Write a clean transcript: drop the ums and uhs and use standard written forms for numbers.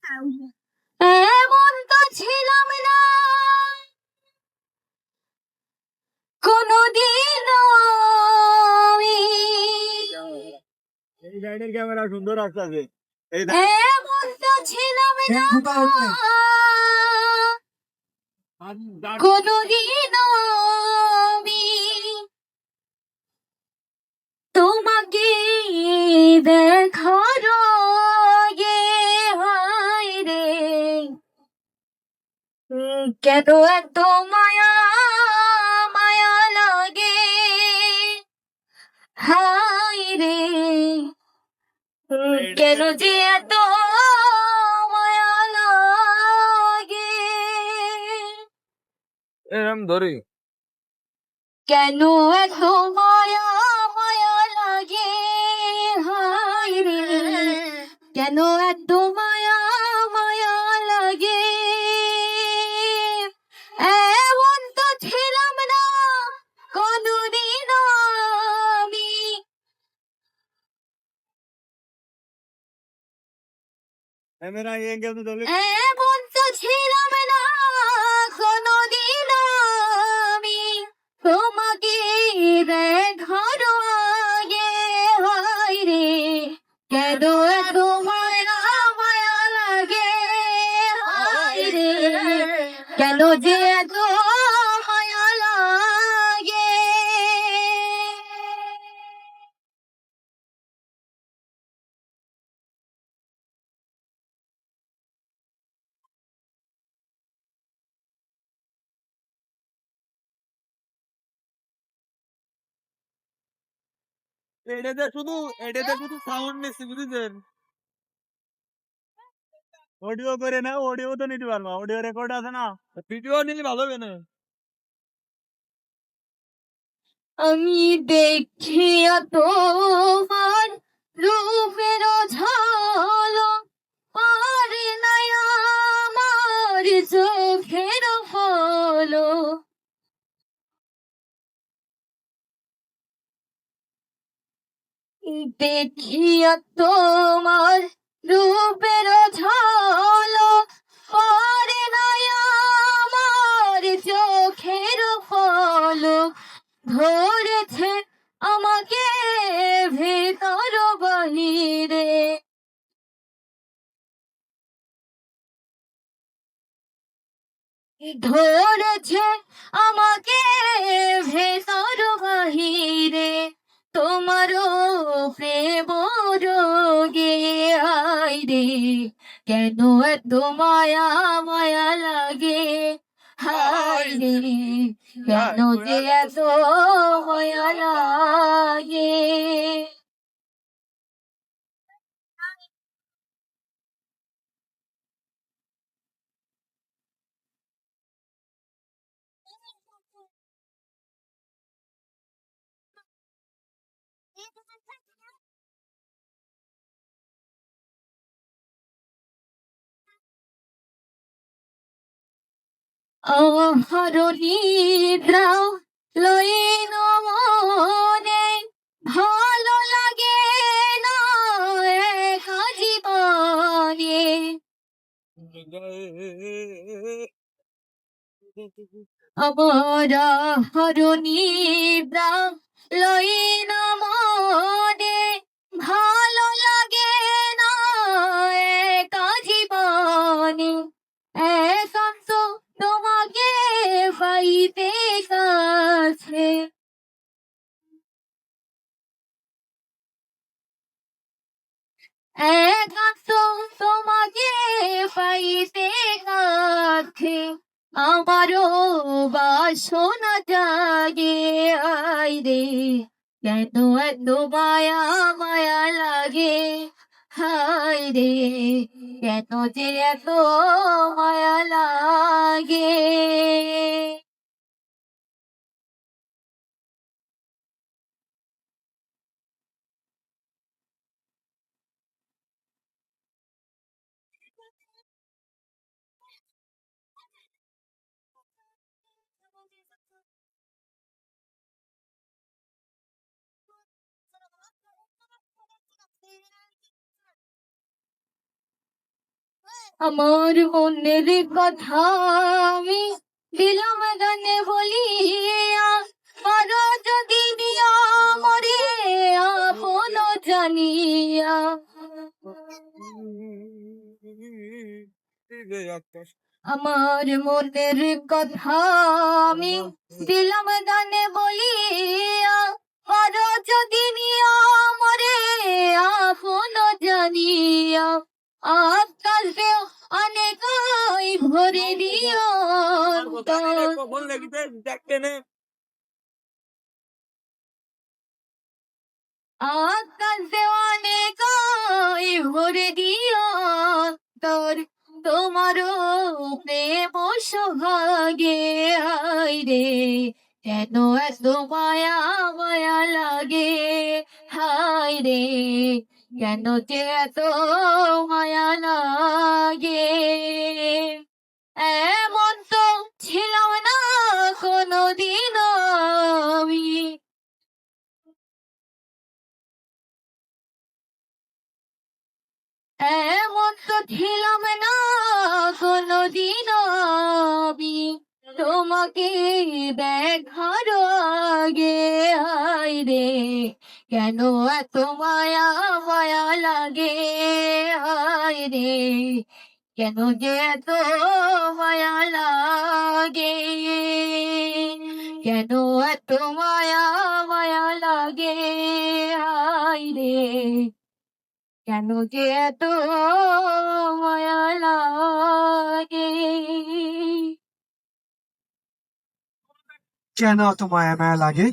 এমন তো ছিলাম না কোনদিনও আমি। এই সাইডের ক্যামেরা সুন্দর আসছে। এমন তো ছিলাম না কোনদিনও আমি তোমাকে দেখার আগে। হায় রে কেন এত মায়া মায়া লাগে। হায় রে কেন যে এত মায়া লাগে। এরম ধরি কেন এত মায়া মায়া লাগে। হায় রে কেন এত মায়া মায়া লাগে। এমন তো ছিলাম না কোনদিন আমি। ক্যামেরা এঙ্গেল তো ধরে এমন তো ছিলাম না কোনদিন আমি তোমাকে দেখার আগে। হায় রে কেন এত মায়া মায়া লাগে। হায় রে কেন যে এত মায়া লাগে। এটাতে শুধু সাউন্ড নিচ্ছি বুঝেছেন। অডিও করে না, অডিও তো নিতে পারবা, অডিও রেকর্ড আছে না, ভিডিও নিলে ভালো হবে না। আমি দেখিয়া তোমার রূপের ঝলক পারে না আমার চোখের পলক। দেখিয়া তোমার রূপের ঝলক পারে না আমার চোখের পলক। ধরেছে আমাকে ভেতর বাহিরে। ধরেছে আমাকে ভেতর বাহিরে। তোমারও প্রেম রোগে। আয় রে কেন এত মায়া মায়া লাগে। হায় রে কেন যে এত মায়া লাগে। আমার নিদ্রা লইন মনে ভালো লাগে না একা জীবনে। আমার নিদ্রা লইন মনে ভালো লাগে না একা জীবনে। একান্ত তোমাকে পাইতে কাছে। একান্ত তোমাকে পাইতে কাছে আমারও বাসনা জাগে। আয় রে কেন এত মায়া মায়া লাগে। হায় রে কেন যে এত মায়া লাগে। আমার মনের কথা আমি দিলাম গানে বলিয়া, আরো যদি দিয়া মরে আপন জানিয়া। আমার মনের কথা আমি দিলাম গানে বলিয়া, আরো যদি দিয়া মরে আপন জানিয়া। আকাশে অনেক ভরে দিও অন্তর, আকাশে অনেক ভরে দিও অন্তর, তোমারও প্রেম সোহাগে। হায় রে কেন এত মায়া মায়া লাগে, হায় রে কেন যে এত মায়া লাগে। এমন তো ছিলাম না কোনোদিন আমি, এমন তো ছিলাম না কোনোদিন আমি, তোমাকে দেখার আগে। হায় রে কেন এত মায়া মায়া লাগে, হায় রে কেন যে এত মায়া লাগে, কেন এত মায়া মায়া লাগে, হায় রে কেন যে এত মায়া লাগে। কেন এত মায়া মায়া লাগে?